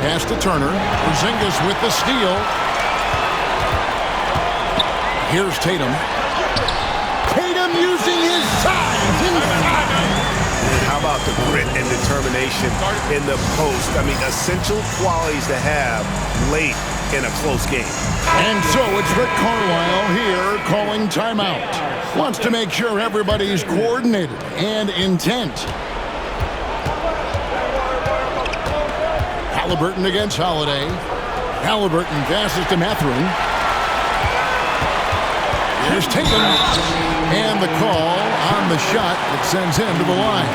Pass to Turner. Porzingis with the steal. Here's Tatum. Tatum using his size inside. How about the grit and determination in the post? I mean, essential qualities to have late in a close game. And so it's Rick Carlisle here calling timeout. Wants to make sure everybody's coordinated and intent. Halliburton against Holiday. Halliburton passes to Mathurin. Here's Tatum. And the call on the shot that sends him to the line.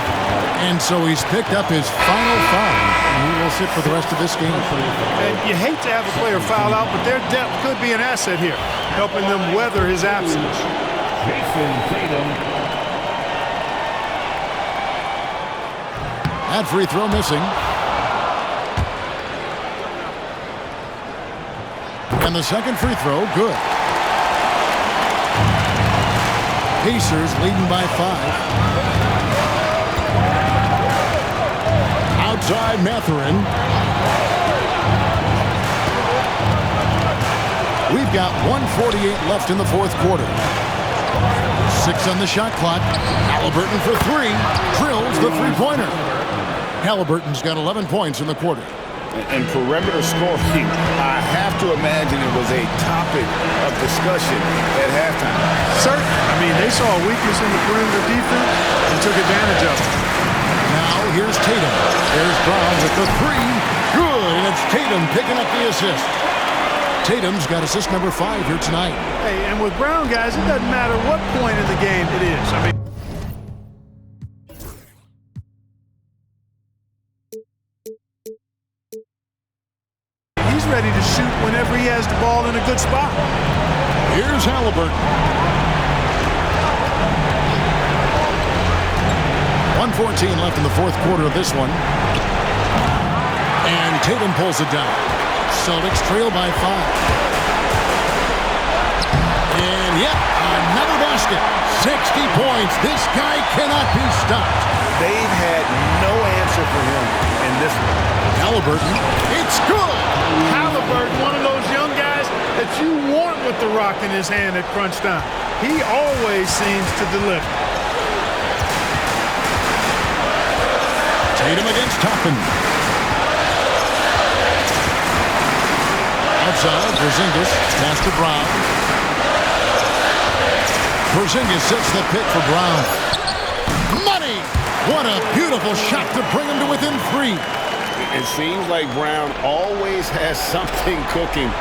And so he's picked up his final foul. And he will sit for the rest of this game. And you hate to have a player foul out, but their depth could be an asset here, helping them weather his absence. That free throw missing. And the second free throw, good. Pacers leading by 5. Outside Mathurin. We've got 1:48 left in the fourth quarter. 6 on the shot clock. Halliburton for 3. Drills the three-pointer. Halliburton's got 11 points in the quarter. And perimeter scoring, I have to imagine it was a topic of discussion at halftime. Certainly. I mean, they saw a weakness in the perimeter defense and took advantage of it. Now here's Tatum. There's Brown with the 3. Good, and it's Tatum picking up the assist. Tatum's got assist number 5 here tonight. Hey, and with Brown, guys, it doesn't matter what point in the game it is. I mean, ready to shoot whenever he has the ball in a good spot. Here's Halliburton. 1:14 left in the fourth quarter of this one. And Tatum pulls it down. Celtics trail by 5. And yep, another basket. 60 points. This guy cannot be stopped. They've had no answer for him in this one. Halliburton, it's good. Halliburton, one of those young guys that you want with the rock in his hand at crunch time. He always seems to deliver. Tatum against Toppin. Outside, Porzingis, pass to Brown. Porzingis sets the pick for Brown. Money! What a beautiful shot to bring him to within 3. It seems like Brown always has something cooking,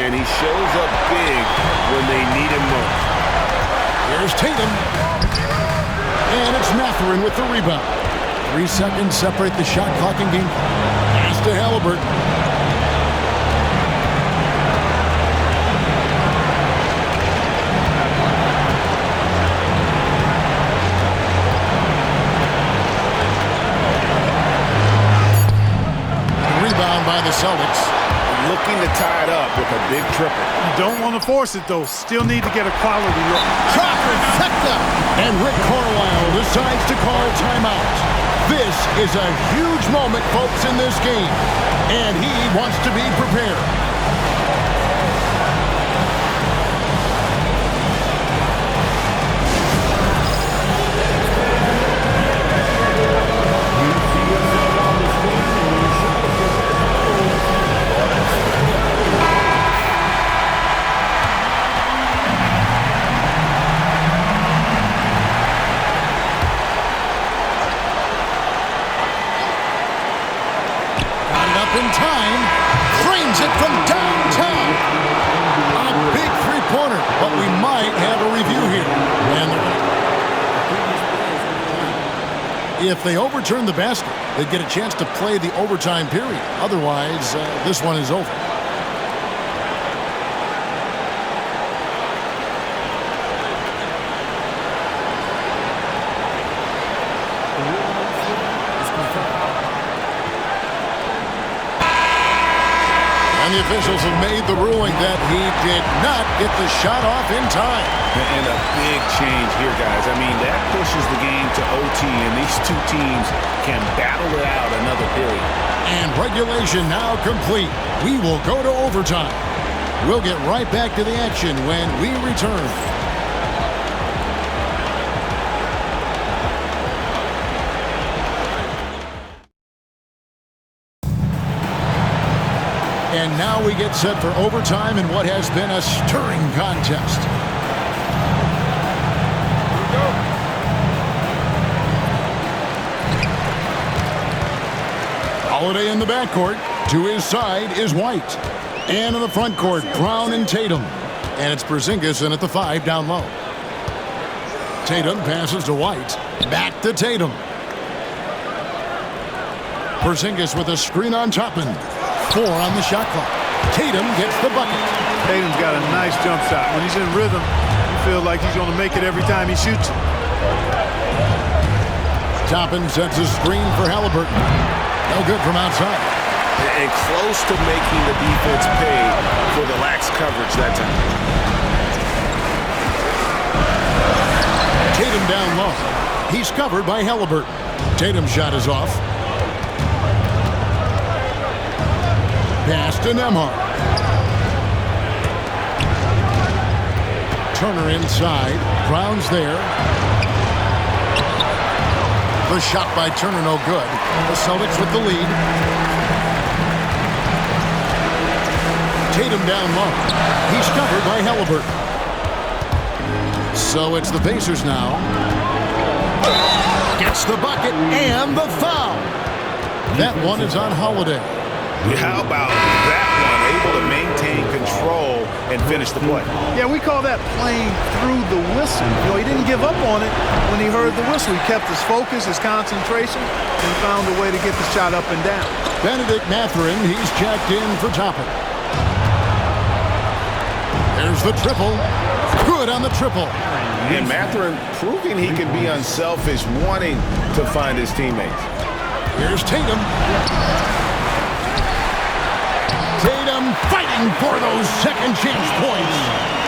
and he shows up big when they need him most. Here's Tatum. And it's Mathurin with the rebound. 3 seconds separate the shot clock and game. Pass to Halliburton. Celtics looking to tie it up with a big triple. You don't want to force it, though. Still need to get a quality look. Trifecta! And Rick Carlisle decides to call timeout. This is a huge moment, folks, in this game. And he wants to be prepared. In time, frames it from downtown. A big three-pointer, but we might have a review here. And if they overturn the basket, they get a chance to play the overtime period. Otherwise, this one is over. And the officials have made the ruling that he did not get the shot off in time. And a big change here, guys. I mean, that pushes the game to OT, and these two teams can battle it out another period. And regulation now complete. We will go to overtime. We'll get right back to the action when we return. And now we get set for overtime in what has been a stirring contest. Holiday in the backcourt. To his side is White. And in the front court, Brown and Tatum. And it's Porzingis in at the 5 down low. Tatum passes to White. Back to Tatum. Porzingis with a screen on Toppin. 4 on the shot clock. Tatum gets the bucket. Tatum's got a nice jump shot. When he's in rhythm, you feel like he's going to make it every time he shoots it. Toppin sets a screen for Halliburton. No good from outside. And close to making the defense pay for the lax coverage that time. Tatum down low. He's covered by Halliburton. Tatum's shot is off. Pass to Nembhard. Turner inside. Brown's there. The shot by Turner no good. The Celtics with the lead. Tatum down low. He's covered by Halliburton. So it's the Pacers now. Gets the bucket and the foul. That one is on Holiday. How about that one? Able to maintain control and finish the play. Yeah, we call that playing through the whistle. You know, he didn't give up on it when he heard the whistle. He kept his focus, his concentration, and found a way to get the shot up and down. Benedict Mathurin, he's checked in for Toppin. There's the triple. Good on the triple. And Mathurin proving he can be unselfish, wanting to find his teammates. Here's Tatum. Tatum fighting for those second chance points.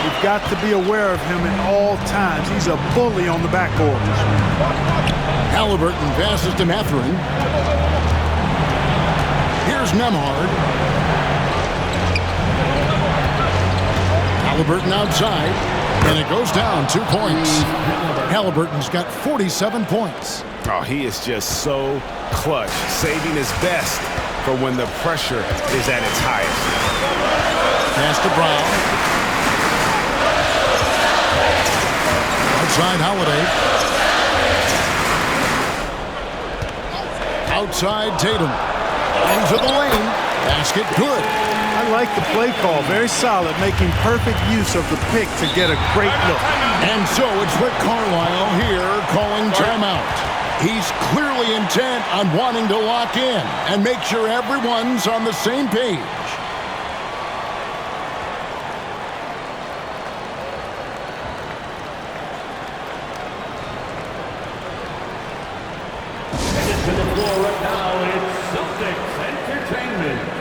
You've got to be aware of him at all times. He's a bully on the backboard. Halliburton passes to Mathurin. Here's Nembhard. Halliburton outside, and it goes down 2 points. Halliburton's got 47 points. Oh, he is just so clutch, saving his best for when the pressure is at its highest. Pass to Brown. Outside Holiday. Outside Tatum. Into the lane. Basket good. I like the play call. Very solid, making perfect use of the pick to get a great look. And so it's Rick Carlisle here calling timeout. He's clearly intent on wanting to lock in and make sure everyone's on the same page. Headed to the floor right now, it's Celtics Entertainment.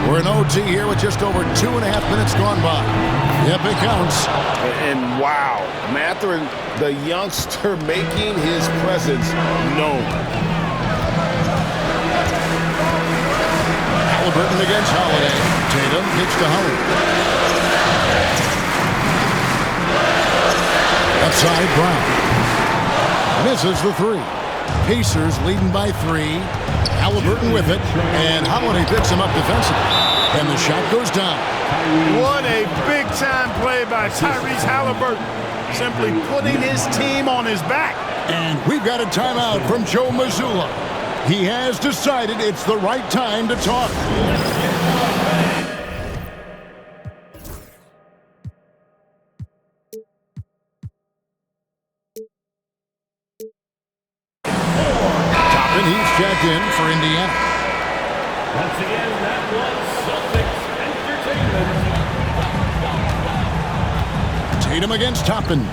We're in OT here with just over 2.5 minutes gone by. Yep, it counts. And wow, Mathurin, the youngster, making his presence known. Halliburton against Holiday. Tatum kicks to Holiday. Outside Brown. Misses the 3. Pacers leading by 3. Halliburton with it, and Holiday picks him up defensively. And the shot goes down. What a big-time play by Tyrese Halliburton. Simply putting his team on his back. And we've got a timeout from Joe Mazzulla. He has decided it's the right time to talk. for Indiana. Once again, that was Celtics Entertainment. Tatum against Toppin.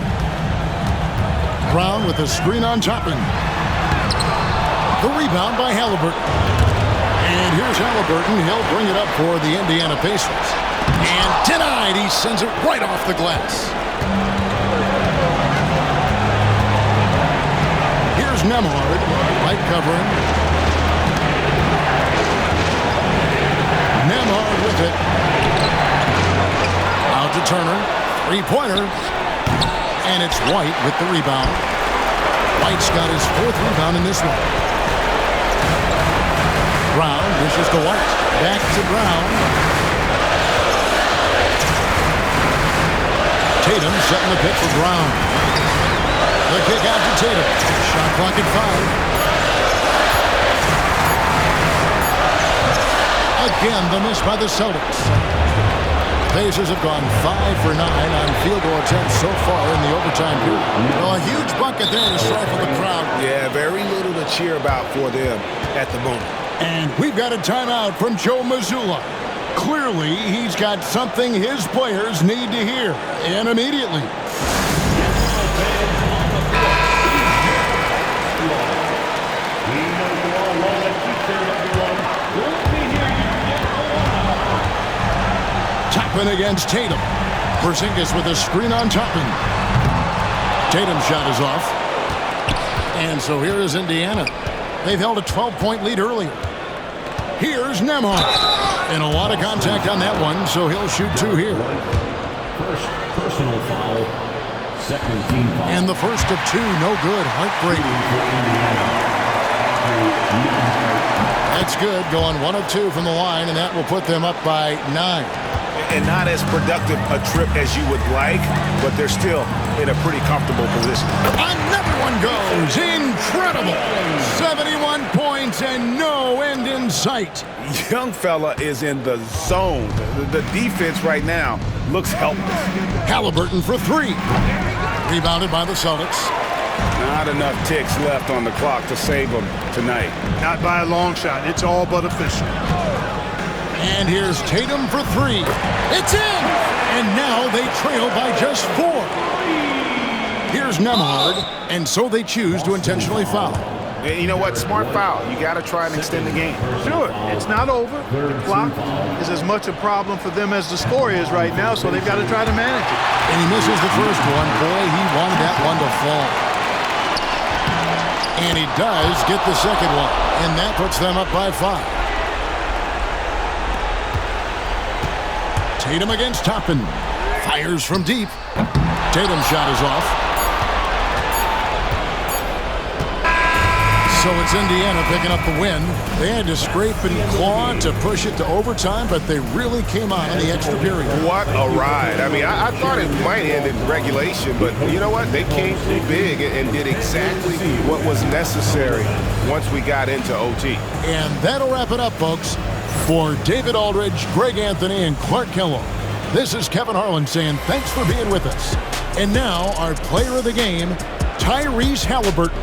Brown with a screen on Toppin. The rebound by Halliburton. And here's Halliburton. He'll bring it up for the Indiana Pacers. And denied. He sends it right off the glass. Here's Nembhard. Right covering. Nembhard with it. Out to Turner. Three-pointer. And it's White with the rebound. White's got his 4th rebound in this one. Brown dishes to White. Back to Brown. Tatum setting the pick for Brown. The kick out to Tatum. Shot clock at 5. Again, the miss by the Celtics. Pacers have gone 5 for 9 on field goal attempts so far in the overtime period. Well, a huge bucket there to stifle the crowd. Yeah, very little to cheer about for them at the moment. And we've got a timeout from Joe Mazzulla. Clearly, he's got something his players need to hear, and immediately. Toppin against Tatum. Porzingis with a screen on Toppin. Tatum's shot is off. And so here is Indiana. They've held a 12-point lead earlier. Here's Nembhard. And a lot of contact on that one, so he'll shoot 2 here. First personal foul, second team foul. And the first of 2, no good. Heartbreaking. That's good. Going 1 of 2 from the line, and that will put them up by 9. And not as productive a trip as you would like, but they're still in a pretty comfortable position. Another one goes. Incredible. 71 points and no end in sight. Young fella is in the zone. The defense right now looks helpless. Halliburton for 3. Rebounded by the Celtics. Not enough ticks left on the clock to save them tonight. Not by a long shot. It's all but official. And here's Tatum for 3. It's in! And now they trail by just 4. Here's Nembhard, and so they choose to intentionally foul. You know what? Smart foul. You got to try and extend the game. Sure, it's not over. The clock is as much a problem for them as the score is right now, so they've got to try to manage it. And he misses the first one. Boy, he wanted that one to fall. And he does get the second one, and that puts them up by 5. Tatum against Toppin. Fires from deep. Tatum's shot is off. So it's Indiana picking up the win. They had to scrape and claw to push it to overtime, but they really came on in the extra period. What a ride. I mean, I thought it might end in regulation, but you know what? They came through big and did exactly what was necessary once we got into OT. And that'll wrap it up, folks. For David Aldridge, Greg Anthony, and Clark Kellogg, this is Kevin Harlan saying thanks for being with us. And now our player of the game, Tyrese Halliburton.